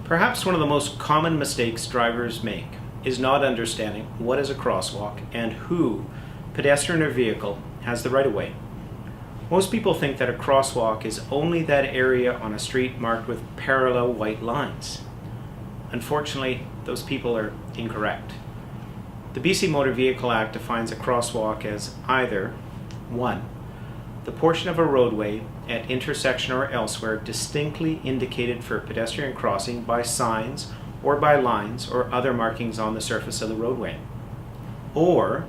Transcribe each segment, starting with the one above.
Perhaps one of the most common mistakes drivers make is not understanding what is a crosswalk and who, pedestrian or vehicle, has the right-of-way. Most people think that a crosswalk is only that area on a street marked with parallel white lines. Unfortunately, those people are incorrect. The BC Motor Vehicle Act defines a crosswalk as either 1. The portion of a roadway at intersection or elsewhere distinctly indicated for pedestrian crossing by signs or by lines or other markings on the surface of the roadway. Or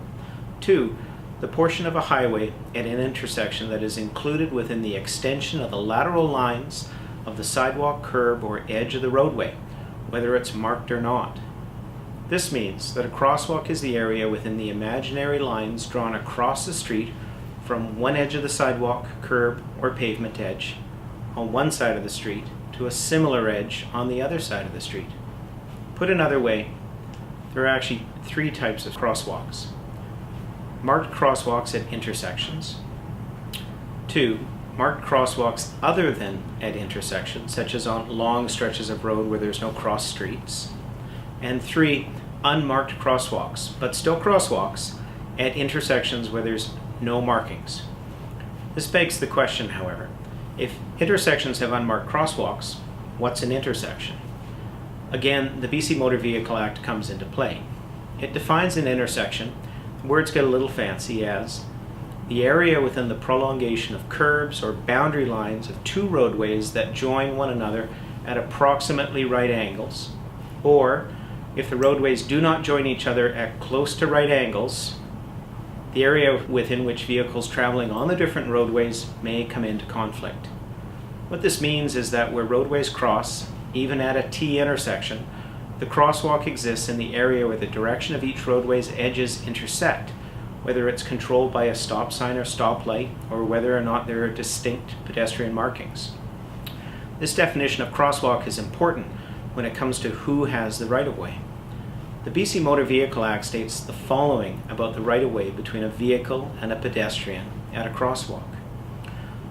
2. The portion of a highway at an intersection that is included within the extension of the lateral lines of the sidewalk, curb, or edge of the roadway, whether it's marked or not. This means that a crosswalk is the area within the imaginary lines drawn across the street from one edge of the sidewalk, curb, or pavement edge on one side of the street to a similar edge on the other side of the street. Put another way, there are actually 3 types of crosswalks. Marked crosswalks at intersections. 2. Marked crosswalks other than at intersections, such as on long stretches of road where there's no cross streets. And 3. Unmarked crosswalks, but still crosswalks, at intersections where there's no markings. This begs the question, however, if intersections have unmarked crosswalks, what's an intersection? Again, the BC Motor Vehicle Act comes into play. It defines an intersection, words get a little fancy, as the area within the prolongation of curbs or boundary lines of 2 roadways that join one another at approximately right angles, or if the roadways do not join each other at close to right angles, the area within which vehicles traveling on the different roadways may come into conflict. What this means is that where roadways cross, even at a T intersection, the crosswalk exists in the area where the direction of each roadway's edges intersect, whether it's controlled by a stop sign or stoplight, or whether or not there are distinct pedestrian markings. This definition of crosswalk is important when it comes to who has the right-of-way. The BC Motor Vehicle Act states the following about the right-of-way between a vehicle and a pedestrian at a crosswalk.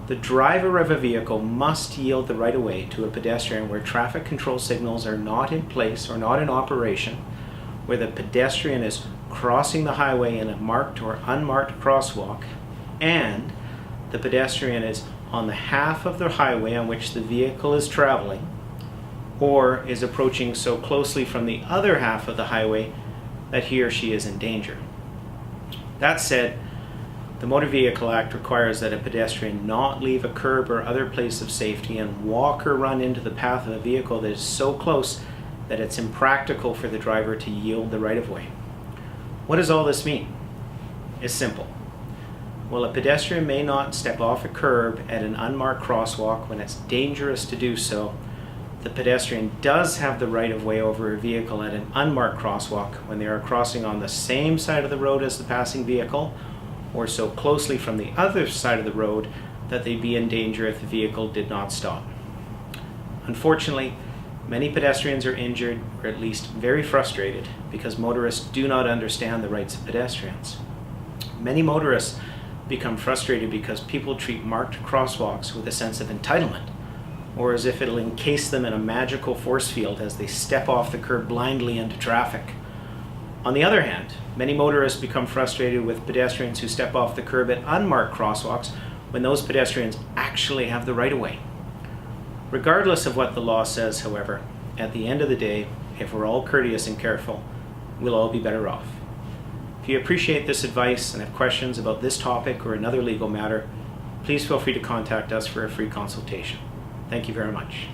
The driver of a vehicle must yield the right-of-way to a pedestrian where traffic control signals are not in place or not in operation, where the pedestrian is crossing the highway in a marked or unmarked crosswalk, and the pedestrian is on the half of the highway on which the vehicle is traveling, or is approaching so closely from the other half of the highway that he or she is in danger. That said, the Motor Vehicle Act requires that a pedestrian not leave a curb or other place of safety and walk or run into the path of a vehicle that is so close that it's impractical for the driver to yield the right-of-way. What does all this mean? It's simple. While a pedestrian may not step off a curb at an unmarked crosswalk when it's dangerous to do so, the pedestrian does have the right-of-way over a vehicle at an unmarked crosswalk when they are crossing on the same side of the road as the passing vehicle, or so closely from the other side of the road that they'd be in danger if the vehicle did not stop. Unfortunately, many pedestrians are injured, or at least very frustrated, because motorists do not understand the rights of pedestrians. Many motorists become frustrated because people treat marked crosswalks with a sense of entitlement, or as if it'll encase them in a magical force field as they step off the curb blindly into traffic. On the other hand, many motorists become frustrated with pedestrians who step off the curb at unmarked crosswalks when those pedestrians actually have the right-of-way. Regardless of what the law says, however, at the end of the day, if we're all courteous and careful, we'll all be better off. If you appreciate this advice and have questions about this topic or another legal matter, please feel free to contact us for a free consultation. Thank you very much.